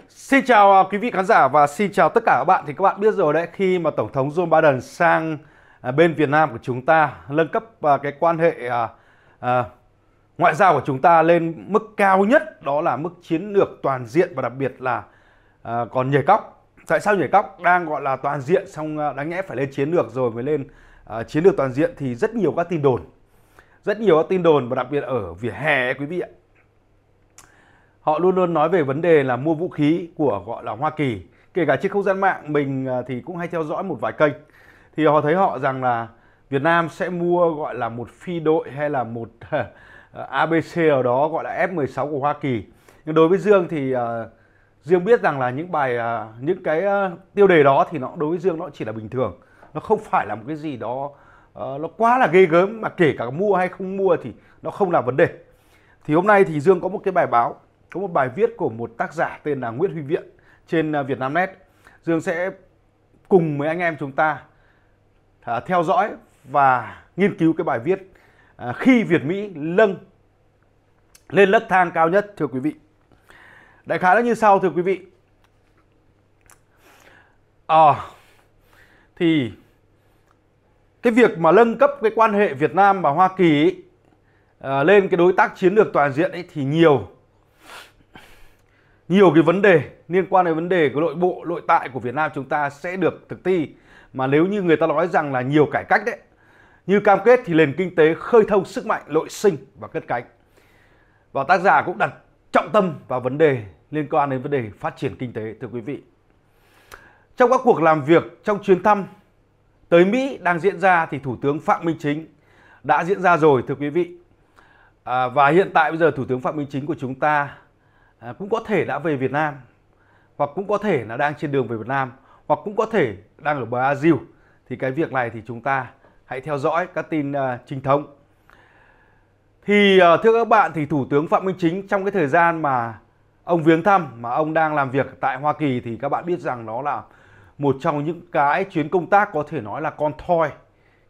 Xin chào quý vị khán giả và xin chào tất cả các bạn. Thì các bạn biết rồi đấy, khi mà Tổng thống Joe Biden sang bên Việt Nam của chúng ta nâng cấp cái quan hệ ngoại giao của chúng ta lên mức cao nhất, đó là mức chiến lược toàn diện và đặc biệt là còn nhảy cóc. Tại sao nhảy cóc? Đang gọi là toàn diện xong đáng nhẽ phải lên chiến lược rồi mới lên chiến lược toàn diện thì rất nhiều các tin đồn. Rất nhiều các tin đồn và đặc biệt ở vỉa hè quý vị ạ. Họ luôn luôn nói về vấn đề là mua vũ khí của gọi là Hoa Kỳ. Kể cả trên không gian mạng mình thì cũng hay theo dõi một vài kênh. Thì họ thấy họ rằng là Việt Nam sẽ mua gọi là một phi đội hay là một ABC ở đó gọi là F-16 của Hoa Kỳ. Nhưng đối với Dương thì Dương biết rằng là những cái tiêu đề đó thì đối với Dương nó chỉ là bình thường. Nó không phải là một cái gì đó nó quá là ghê gớm, mà kể cả mua hay không mua thì nó không là vấn đề. Thì hôm nay thì Dương có một cái bài báo, có một bài viết của một tác giả tên là Nguyễn Huy Viện trên Vietnamnet. Dương sẽ cùng với anh em chúng ta theo dõi và nghiên cứu cái bài viết khi Việt Mỹ lên nấc thang cao nhất, thưa quý vị. Đại khái là như sau, thưa quý vị. Thì cái việc mà nâng cấp cái quan hệ Việt Nam và Hoa Kỳ ấy, lên cái đối tác chiến lược toàn diện ấy, thì nhiều cái vấn đề liên quan đến vấn đề của nội bộ, nội tại của Việt Nam chúng ta sẽ được thực thi. Mà nếu như người ta nói rằng là nhiều cải cách đấy, như cam kết thì nền kinh tế khơi thông sức mạnh nội sinh và cất cánh. Và tác giả cũng đặt trọng tâm vào vấn đề liên quan đến vấn đề phát triển kinh tế, thưa quý vị. Trong các cuộc làm việc trong chuyến thăm tới Mỹ đang diễn ra thì Thủ tướng Phạm Minh Chính đã diễn ra rồi, thưa quý vị. Và hiện tại bây giờ Thủ tướng Phạm Minh Chính của chúng ta cũng có thể đã về Việt Nam, hoặc cũng có thể là đang trên đường về Việt Nam, hoặc cũng có thể đang ở Brazil. Thì cái việc này thì chúng ta hãy theo dõi các tin chính thống. Thì thưa các bạn, thì Thủ tướng Phạm Minh Chính trong cái thời gian mà ông viếng thăm, mà ông đang làm việc tại Hoa Kỳ, thì các bạn biết rằng nó là một trong những cái chuyến công tác có thể nói là con thoi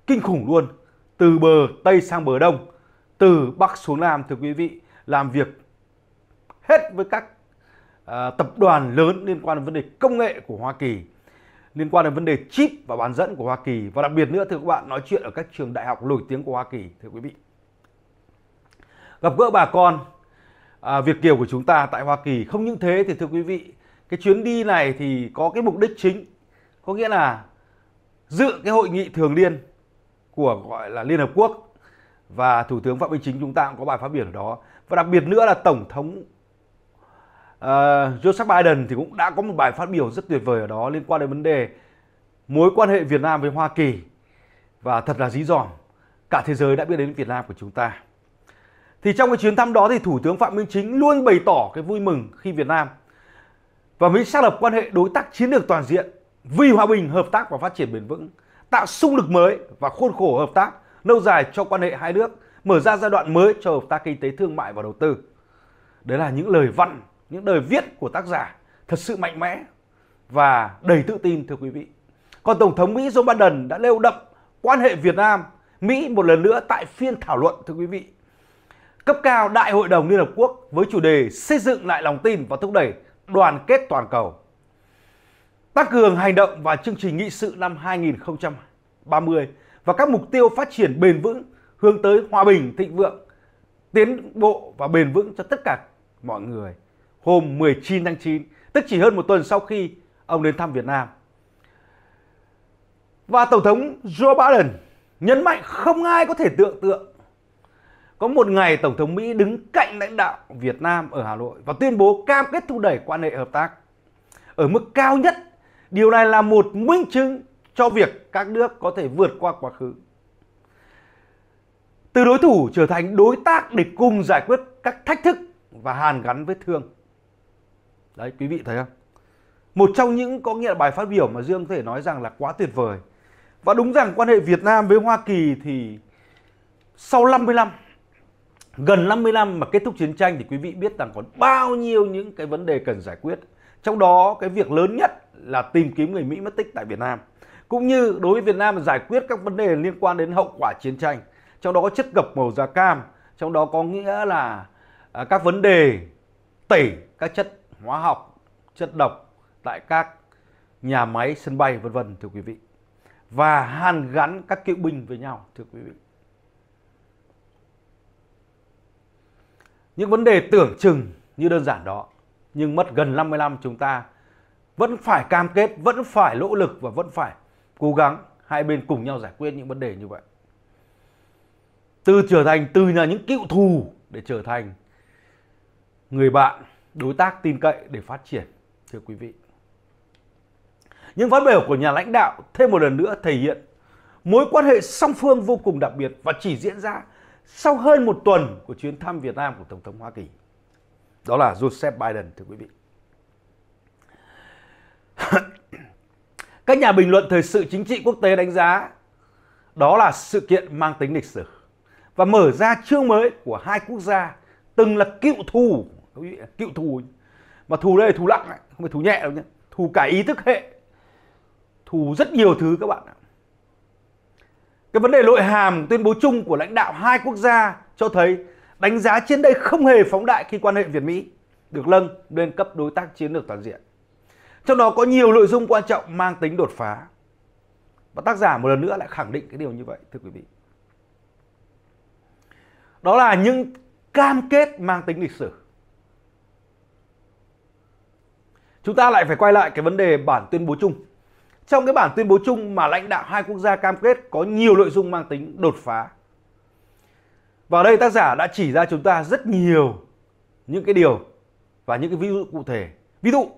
kinh khủng luôn. Từ bờ Tây sang bờ Đông, từ Bắc xuống Nam, thưa quý vị, làm việc hết với các tập đoàn lớn liên quan đến vấn đề công nghệ của Hoa Kỳ, liên quan đến vấn đề chip và bán dẫn của Hoa Kỳ, và đặc biệt nữa, thưa các bạn, nói chuyện ở các trường đại học nổi tiếng của Hoa Kỳ, thưa quý vị. Gặp gỡ bà con Việt kiều của chúng ta tại Hoa Kỳ. Không những thế thì thưa quý vị, cái chuyến đi này thì có cái mục đích chính, có nghĩa là dự cái hội nghị thường niên của gọi là Liên Hợp Quốc, và Thủ tướng Phạm Minh Chính chúng ta cũng có bài phát biểu ở đó. Và đặc biệt nữa là Tổng thống Joseph Biden thì cũng đã có một bài phát biểu rất tuyệt vời ở đó liên quan đến vấn đề mối quan hệ Việt Nam với Hoa Kỳ. Và thật là dí dỏm, cả thế giới đã biết đến Việt Nam của chúng ta. Thì trong cái chuyến thăm đó thì Thủ tướng Phạm Minh Chính luôn bày tỏ cái vui mừng khi Việt Nam và Mỹ xác lập quan hệ đối tác chiến lược toàn diện vì hòa bình, hợp tác và phát triển bền vững, tạo xung lực mới và khuôn khổ hợp tác lâu dài cho quan hệ hai nước, mở ra giai đoạn mới cho hợp tác kinh tế, thương mại và đầu tư. Đấy là những lời văn, những lời viết của tác giả thật sự mạnh mẽ và đầy tự tin, thưa quý vị. Còn Tổng thống Mỹ Joe Biden đã nêu đậm quan hệ Việt Nam Mỹ một lần nữa tại phiên thảo luận, thưa quý vị, cấp cao Đại hội đồng Liên Hợp Quốc với chủ đề xây dựng lại lòng tin và thúc đẩy đoàn kết toàn cầu, tăng cường hành động và chương trình nghị sự năm 2030 và các mục tiêu phát triển bền vững hướng tới hòa bình, thịnh vượng, tiến bộ và bền vững cho tất cả mọi người, hôm 19 tháng 9, tức chỉ hơn một tuần sau khi ông đến thăm Việt Nam. Và Tổng thống Joe Biden nhấn mạnh không ai có thể tưởng tượng có một ngày Tổng thống Mỹ đứng cạnh lãnh đạo Việt Nam ở Hà Nội và tuyên bố cam kết thúc đẩy quan hệ hợp tác ở mức cao nhất. Điều này là một minh chứng cho việc các nước có thể vượt qua quá khứ, từ đối thủ trở thành đối tác để cùng giải quyết các thách thức và hàn gắn vết thương. Đấy, quý vị thấy không? Một trong những có nghĩa là bài phát biểu mà Dương có thể nói rằng là quá tuyệt vời. Và đúng rằng quan hệ Việt Nam với Hoa Kỳ thì sau 50 năm, gần 50 năm mà kết thúc chiến tranh, thì quý vị biết rằng còn bao nhiêu những cái vấn đề cần giải quyết. Trong đó cái việc lớn nhất là tìm kiếm người Mỹ mất tích tại Việt Nam, cũng như đối với Việt Nam giải quyết các vấn đề liên quan đến hậu quả chiến tranh. Trong đó có chất độc màu da cam, trong đó có nghĩa là các vấn đề tẩy các chất hóa học chất độc tại các nhà máy, sân bay vân vân thưa quý vị. Và hàn gắn các cựu binh với nhau thưa quý vị. Những vấn đề tưởng chừng như đơn giản đó, nhưng mất gần 50 năm chúng ta vẫn phải cam kết, vẫn phải nỗ lực và vẫn phải cố gắng hai bên cùng nhau giải quyết những vấn đề như vậy. Từ là những cựu thù để trở thành người bạn, đối tác tin cậy để phát triển thưa quý vị. Những phát biểu của nhà lãnh đạo thêm một lần nữa thể hiện mối quan hệ song phương vô cùng đặc biệt và chỉ diễn ra sau hơn một tuần của chuyến thăm Việt Nam của Tổng thống Hoa Kỳ. Đó là Joseph Biden thưa quý vị. Các nhà bình luận thời sự chính trị quốc tế đánh giá đó là sự kiện mang tính lịch sử và mở ra chương mới của hai quốc gia từng là cựu thù. Cựu thù, mà thù đây là thù nặng, không phải thù nhẹ đâu nhé. Thù cả ý thức hệ, thù rất nhiều thứ các bạn ạ. Cái vấn đề nội hàm tuyên bố chung của lãnh đạo hai quốc gia cho thấy đánh giá trên đây không hề phóng đại khi quan hệ Việt-Mỹ được nâng lên cấp đối tác chiến lược toàn diện. Trong đó có nhiều nội dung quan trọng mang tính đột phá. Và tác giả một lần nữa lại khẳng định cái điều như vậy thưa quý vị. Đó là những cam kết mang tính lịch sử. Chúng ta lại phải quay lại cái vấn đề bản tuyên bố chung. Trong cái bản tuyên bố chung mà lãnh đạo hai quốc gia cam kết có nhiều nội dung mang tính đột phá. Và ở đây tác giả đã chỉ ra chúng ta rất nhiều những cái điều và những cái ví dụ cụ thể. Ví dụ,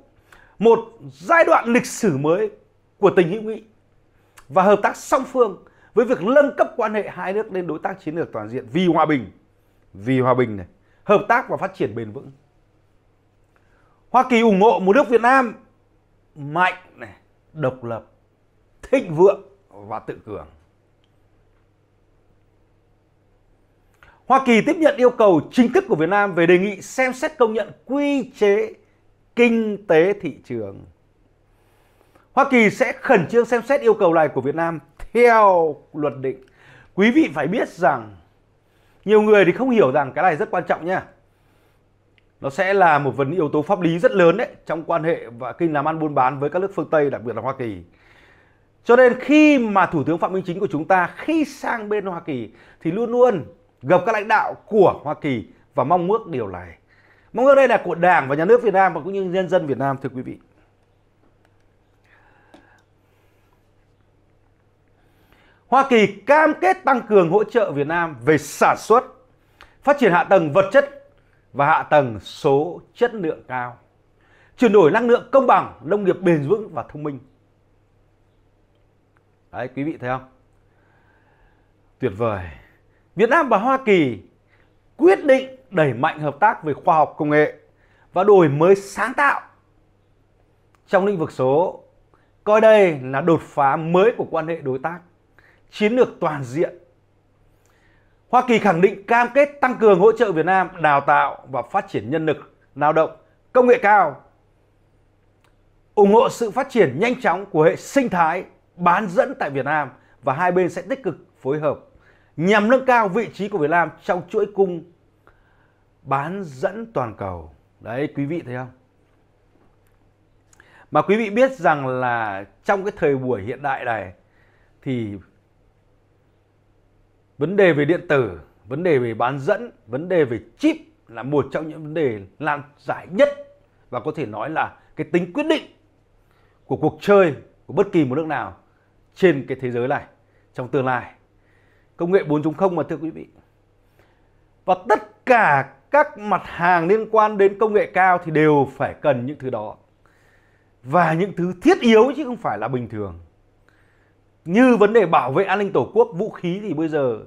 một giai đoạn lịch sử mới của tình hữu nghị và hợp tác song phương với việc nâng cấp quan hệ hai nước lên đối tác chiến lược toàn diện vì hòa bình này, hợp tác và phát triển bền vững. Hoa Kỳ ủng hộ một nước Việt Nam mạnh này, độc lập, thịnh vượng và tự cường. Hoa Kỳ tiếp nhận yêu cầu chính thức của Việt Nam về đề nghị xem xét công nhận quy chế kinh tế thị trường. Hoa Kỳ sẽ khẩn trương xem xét yêu cầu này của Việt Nam theo luật định. Quý vị phải biết rằng nhiều người thì không hiểu rằng cái này rất quan trọng nha. Nó sẽ là một vấn yếu tố pháp lý rất lớn đấy trong quan hệ và kinh làm ăn buôn bán với các nước phương Tây, đặc biệt là Hoa Kỳ. Cho nên khi mà Thủ tướng Phạm Minh Chính của chúng ta khi sang bên Hoa Kỳ thì luôn luôn gặp các lãnh đạo của Hoa Kỳ và mong ước điều này. Mong ước đây là của Đảng và Nhà nước Việt Nam và cũng như nhân dân Việt Nam thưa quý vị. Hoa Kỳ cam kết tăng cường hỗ trợ Việt Nam về sản xuất, phát triển hạ tầng vật chất và hạ tầng số chất lượng cao, chuyển đổi năng lượng công bằng, nông nghiệp bền vững và thông minh. Đấy, quý vị thấy không? Tuyệt vời. Việt Nam và Hoa Kỳ quyết định đẩy mạnh hợp tác về khoa học công nghệ và đổi mới sáng tạo trong lĩnh vực số, coi đây là đột phá mới của quan hệ đối tác chiến lược toàn diện. Hoa Kỳ khẳng định cam kết tăng cường hỗ trợ Việt Nam đào tạo và phát triển nhân lực, lao động, công nghệ cao, ủng hộ sự phát triển nhanh chóng của hệ sinh thái bán dẫn tại Việt Nam và hai bên sẽ tích cực phối hợp nhằm nâng cao vị trí của Việt Nam trong chuỗi cung bán dẫn toàn cầu. Đấy, quý vị thấy không? Mà quý vị biết rằng là trong cái thời buổi hiện đại này thì vấn đề về điện tử, vấn đề về bán dẫn, vấn đề về chip là một trong những vấn đề nan giải nhất và có thể nói là cái tính quyết định của cuộc chơi của bất kỳ một nước nào trên cái thế giới này trong tương lai. Công nghệ 4.0 mà thưa quý vị. Và tất cả các mặt hàng liên quan đến công nghệ cao thì đều phải cần những thứ đó. Và những thứ thiết yếu chứ không phải là bình thường. Như vấn đề bảo vệ an ninh tổ quốc, vũ khí thì bây giờ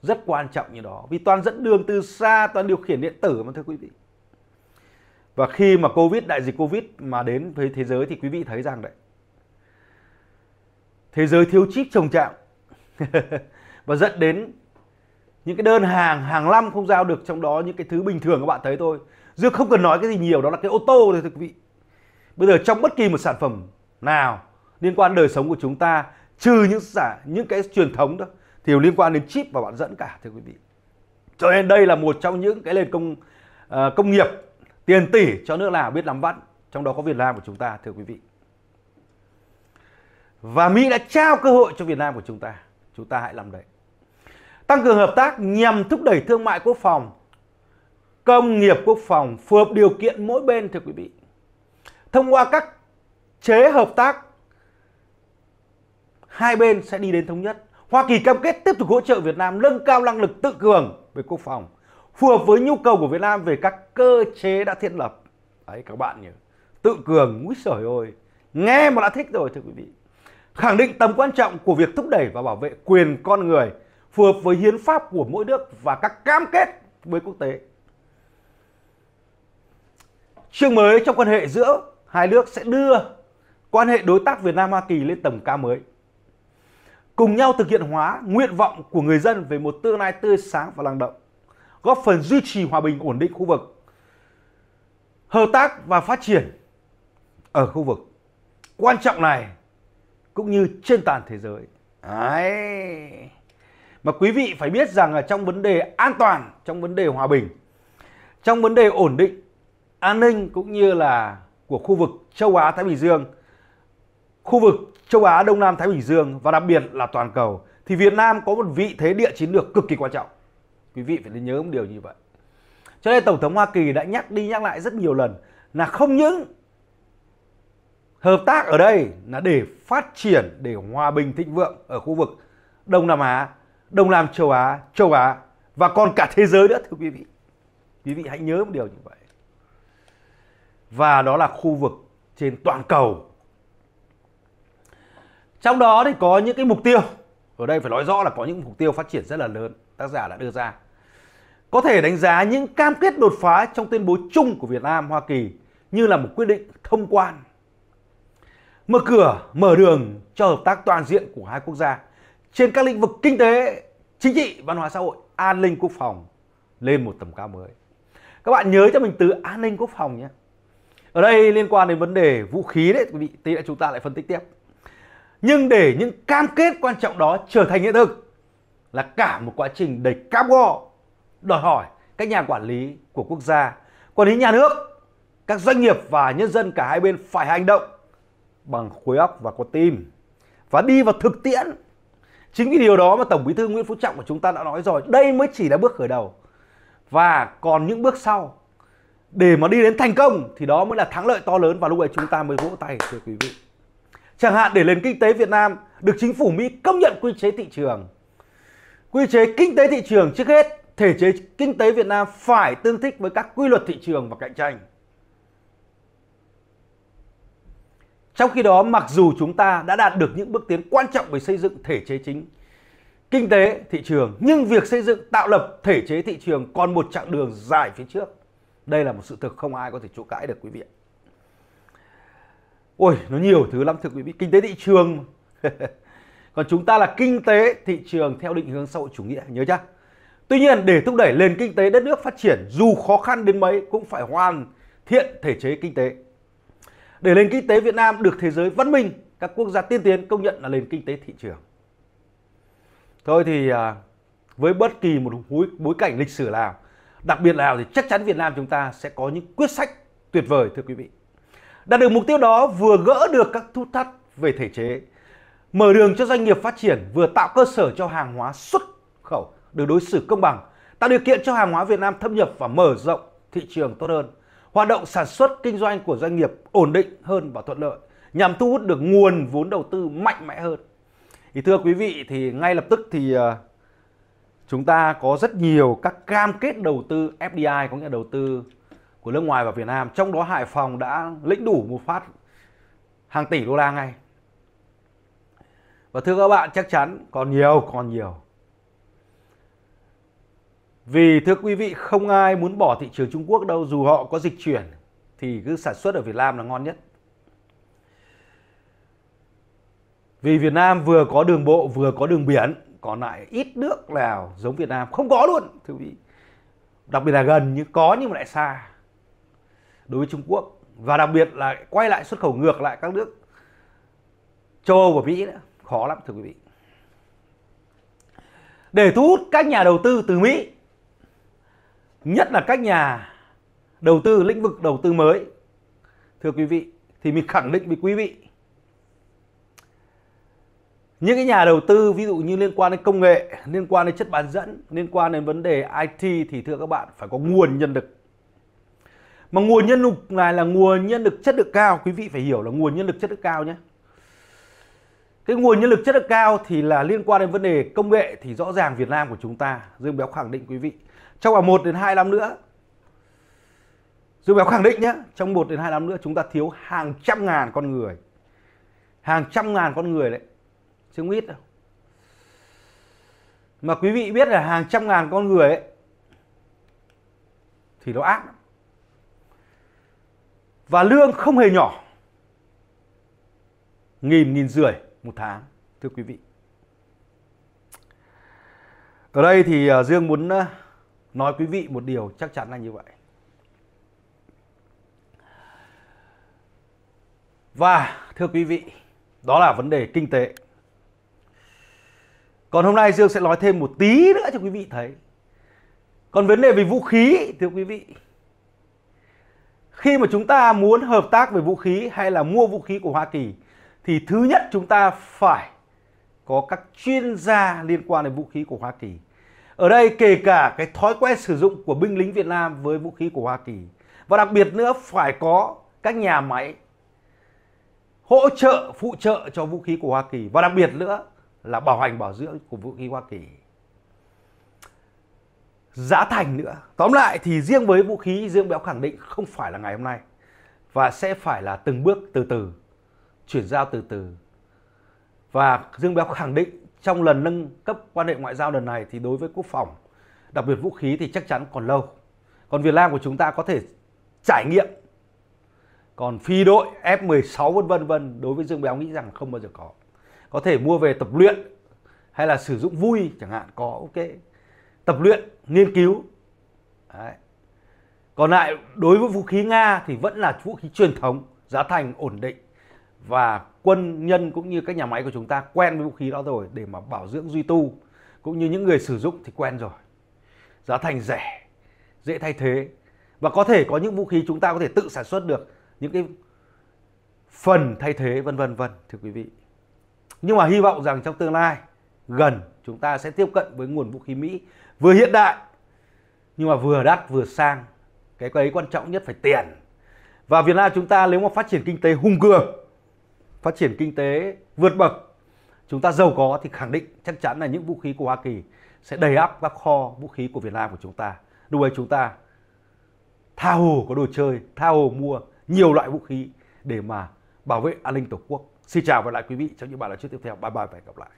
rất quan trọng như đó. Vì toàn dẫn đường từ xa, toàn điều khiển điện tử mà thưa quý vị. Và khi mà đại dịch Covid mà đến với thế giới thì quý vị thấy rằng đấy, thế giới thiếu chip trầm trọng và dẫn đến những cái đơn hàng năm không giao được, trong đó những cái thứ bình thường các bạn thấy thôi. Dương không cần nói cái gì nhiều, đó là cái ô tô thôi thưa quý vị. Bây giờ trong bất kỳ một sản phẩm nào liên quan đời sống của chúng ta, trừ những cái truyền thống đó, thì liên quan đến chip và bán dẫn cả thưa quý vị. Cho nên đây là một trong những cái nền công nghiệp tiền tỷ cho nước nào biết nắm bắt trong đó có Việt Nam của chúng ta, thưa quý vị. Và Mỹ đã trao cơ hội cho Việt Nam của chúng ta hãy làm đấy. Tăng cường hợp tác nhằm thúc đẩy thương mại quốc phòng, công nghiệp quốc phòng phù hợp điều kiện mỗi bên, thưa quý vị. Thông qua các chế hợp tác, hai bên sẽ đi đến thống nhất. Hoa Kỳ cam kết tiếp tục hỗ trợ Việt Nam nâng cao năng lực tự cường về quốc phòng, phù hợp với nhu cầu của Việt Nam về các cơ chế đã thiết lập. Đấy các bạn nhớ, tự cường, úi giời ơi, nghe mà đã thích rồi, thưa quý vị. Khẳng định tầm quan trọng của việc thúc đẩy và bảo vệ quyền con người, phù hợp với hiến pháp của mỗi nước và các cam kết với quốc tế. Chương mới trong quan hệ giữa hai nước sẽ đưa quan hệ đối tác Việt Nam-Hoa Kỳ lên tầm cao mới. Cùng nhau thực hiện hóa nguyện vọng của người dân về một tương lai tươi sáng và năng động, góp phần duy trì hòa bình ổn định khu vực, hợp tác và phát triển ở khu vực quan trọng này cũng như trên toàn thế giới. Đấy. Mà quý vị phải biết rằng là trong vấn đề an toàn, trong vấn đề hòa bình, trong vấn đề ổn định, an ninh cũng như là của khu vực châu Á Thái Bình Dương, khu vực châu Á Đông Nam Thái Bình Dương và đặc biệt là toàn cầu, thì Việt Nam có một vị thế địa chiến lược cực kỳ quan trọng. Quý vị phải nhớ một điều như vậy. Cho nên Tổng thống Hoa Kỳ đã nhắc đi nhắc lại rất nhiều lần là không những hợp tác ở đây là để phát triển, để hòa bình thịnh vượng ở khu vực Đông Nam Á, Đông Nam châu Á và còn cả thế giới nữa, thưa quý vị. Quý vị hãy nhớ một điều như vậy. Và đó là khu vực trên toàn cầu. Trong đó thì có những cái mục tiêu, ở đây phải nói rõ là có những mục tiêu phát triển rất là lớn, tác giả đã đưa ra. Có thể đánh giá những cam kết đột phá trong tuyên bố chung của Việt Nam, Hoa Kỳ như là một quyết định thông quan, mở cửa, mở đường cho hợp tác toàn diện của hai quốc gia trên các lĩnh vực kinh tế, chính trị, văn hóa xã hội, an ninh quốc phòng lên một tầm cao mới. Các bạn nhớ cho mình từ an ninh quốc phòng nhé. Ở đây liên quan đến vấn đề vũ khí đấy quý vị, tí nữa chúng ta lại phân tích tiếp. Nhưng để những cam kết quan trọng đó trở thành hiện thực là cả một quá trình đầy cam go, đòi hỏi các nhà quản lý của quốc gia, quản lý nhà nước, các doanh nghiệp và nhân dân cả hai bên phải hành động bằng khối óc và con tim và đi vào thực tiễn. Chính vì điều đó mà Tổng Bí thư Nguyễn Phú Trọng của chúng ta đã nói rồi, đây mới chỉ là bước khởi đầu. Và còn những bước sau để mà đi đến thành công thì đó mới là thắng lợi to lớn, và lúc ấy chúng ta mới vỗ tay, thưa quý vị. Chẳng hạn để nền kinh tế Việt Nam được chính phủ Mỹ công nhận quy chế thị trường. Quy chế kinh tế thị trường trước hết, thể chế kinh tế Việt Nam phải tương thích với các quy luật thị trường và cạnh tranh. Trong khi đó, mặc dù chúng ta đã đạt được những bước tiến quan trọng về xây dựng thể chế chính kinh tế thị trường, nhưng việc xây dựng tạo lập thể chế thị trường còn một chặng đường dài phía trước. Đây là một sự thực không ai có thể chối cãi được quý vị ạ. Ôi, nó nhiều thứ lắm thưa quý vị, kinh tế thị trường. Còn chúng ta là kinh tế thị trường theo định hướng xã hội chủ nghĩa, nhớ chưa? Tuy nhiên, để thúc đẩy nền kinh tế đất nước phát triển, dù khó khăn đến mấy cũng phải hoàn thiện thể chế kinh tế. Để nền kinh tế Việt Nam được thế giới văn minh, các quốc gia tiên tiến công nhận là nền kinh tế thị trường. Thôi thì với bất kỳ một bối cảnh lịch sử nào, đặc biệt nào, thì chắc chắn Việt Nam chúng ta sẽ có những quyết sách tuyệt vời, thưa quý vị. Đạt được mục tiêu đó vừa gỡ được các nút thắt về thể chế, mở đường cho doanh nghiệp phát triển, vừa tạo cơ sở cho hàng hóa xuất khẩu được đối xử công bằng, tạo điều kiện cho hàng hóa Việt Nam thâm nhập và mở rộng thị trường tốt hơn, hoạt động sản xuất kinh doanh của doanh nghiệp ổn định hơn và thuận lợi, nhằm thu hút được nguồn vốn đầu tư mạnh mẽ hơn. Thì thưa quý vị, thì ngay lập tức thì chúng ta có rất nhiều các cam kết đầu tư FDI, có nghĩa là đầu tư của nước ngoài vào Việt Nam. Trong đó Hải Phòng đã lĩnh đủ một phát hàng tỷ đô la ngay. Và thưa các bạn, chắc chắn còn nhiều. Vì thưa quý vị, không ai muốn bỏ thị trường Trung Quốc đâu, dù họ có dịch chuyển thì cứ sản xuất ở Việt Nam là ngon nhất. Vì Việt Nam vừa có đường bộ vừa có đường biển, còn lại ít nước nào giống Việt Nam, không có luôn thưa quý vị. Đặc biệt là gần nhưng có nhưng mà lại xa đối với Trung Quốc, và đặc biệt là quay lại xuất khẩu ngược lại các nước châu Âu và Mỹ nữa, khó lắm thưa quý vị. Để thu hút các nhà đầu tư từ Mỹ, nhất là các nhà đầu tư lĩnh vực đầu tư mới, thưa quý vị, thì mình khẳng định với quý vị, những cái nhà đầu tư ví dụ như liên quan đến công nghệ, liên quan đến chất bán dẫn, liên quan đến vấn đề IT thì thưa các bạn phải có nguồn nhân lực. Mà nguồn nhân lực này là nguồn nhân lực chất lượng cao, quý vị phải hiểu là nguồn nhân lực chất lượng cao nhé. Cái nguồn nhân lực chất lượng cao thì là liên quan đến vấn đề công nghệ thì rõ ràng Việt Nam của chúng ta, Dương Béo khẳng định quý vị, trong vòng 1 đến 2 năm nữa, Dương Béo khẳng định nhé, trong 1 đến 2 năm nữa chúng ta thiếu hàng trăm ngàn con người. Hàng trăm ngàn con người đấy, chứ không ít đâu. Mà quý vị biết là hàng trăm ngàn con người ấy thì nó ác lắm. Và lương không hề nhỏ, 1.000-1.500 một tháng, thưa quý vị. Ở đây thì Dương muốn nói quý vị một điều chắc chắn là như vậy. Và thưa quý vị, đó là vấn đề kinh tế. Còn hôm nay Dương sẽ nói thêm một tí nữa cho quý vị thấy. Còn vấn đề về vũ khí, thưa quý vị, khi mà chúng ta muốn hợp tác về vũ khí hay là mua vũ khí của Hoa Kỳ thì thứ nhất chúng ta phải có các chuyên gia liên quan đến vũ khí của Hoa Kỳ. Ở đây kể cả cái thói quen sử dụng của binh lính Việt Nam với vũ khí của Hoa Kỳ. Và đặc biệt nữa phải có các nhà máy hỗ trợ, phụ trợ cho vũ khí của Hoa Kỳ. Và đặc biệt nữa là bảo hành bảo dưỡng của vũ khí Hoa Kỳ. Giá thành nữa. Tóm lại thì riêng với vũ khí, Dương Béo khẳng định không phải là ngày hôm nay. Và sẽ phải là từng bước từ từ, chuyển giao từ từ. Và Dương Béo khẳng định trong lần nâng cấp quan hệ ngoại giao lần này thì đối với quốc phòng, đặc biệt vũ khí thì chắc chắn còn lâu. Còn Việt Nam của chúng ta có thể trải nghiệm. Còn phi đội F-16 vân vân đối với Dương Béo nghĩ rằng không bao giờ có. Có thể mua về tập luyện hay là sử dụng vui chẳng hạn, có ok. Tập luyện, nghiên cứu. Đấy. Còn lại đối với vũ khí Nga thì vẫn là vũ khí truyền thống, giá thành ổn định. Và quân nhân cũng như các nhà máy của chúng ta quen với vũ khí đó rồi để mà bảo dưỡng duy tu. Cũng như những người sử dụng thì quen rồi. Giá thành rẻ, dễ thay thế. Và có thể có những vũ khí chúng ta có thể tự sản xuất được những cái phần thay thế vân vân vân, thưa quý vị. Nhưng mà hy vọng rằng trong tương lai gần chúng ta sẽ tiếp cận với nguồn vũ khí Mỹ vừa hiện đại nhưng mà vừa đắt vừa sang. Cái ấy quan trọng nhất phải tiền. Và Việt Nam chúng ta nếu mà phát triển kinh tế hùng cường, phát triển kinh tế vượt bậc, chúng ta giàu có thì khẳng định chắc chắn là những vũ khí của Hoa Kỳ sẽ đầy ắp các kho vũ khí của Việt Nam của chúng ta. Lúc ấy chúng ta tha hồ có đồ chơi, tha hồ mua nhiều loại vũ khí để mà bảo vệ an ninh Tổ quốc. Xin chào và lại quý vị trong những bản nói chuyện tiếp theo. Bye bye và hẹn gặp lại.